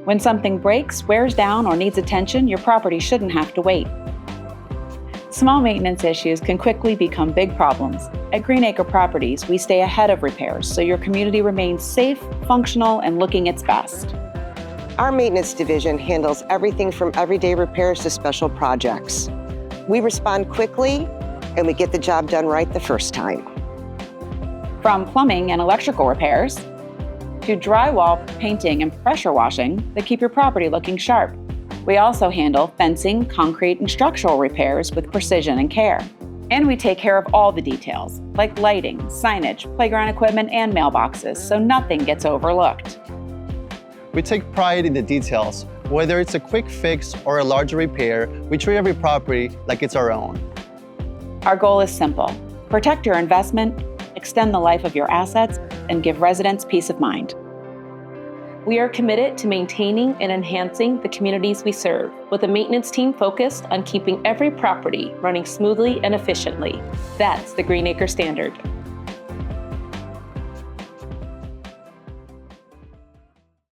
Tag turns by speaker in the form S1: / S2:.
S1: When something breaks, wears down, or needs attention, your property shouldn't have to wait. Small maintenance issues can quickly become big problems. At Greenacre Properties, we stay ahead of repairs so your community remains safe, functional, and looking its best.
S2: Our maintenance division handles everything from everyday repairs to special projects. We respond quickly, and we get the job done right the first time.
S1: From plumbing and electrical repairs to drywall, painting, and pressure washing that keep your property looking sharp. We also handle fencing, concrete, and structural repairs with precision and care. And we take care of all the details, like lighting, signage, playground equipment, and mailboxes, so nothing gets overlooked.
S3: We take pride in the details. Whether it's a quick fix or a larger repair, we treat every property like it's our own.
S1: Our goal is simple: protect your investment, extend the life of your assets, and give residents peace of mind.
S4: We are committed to maintaining and enhancing the communities we serve, with a maintenance team focused on keeping every property running smoothly and efficiently. That's the Greenacre Standard.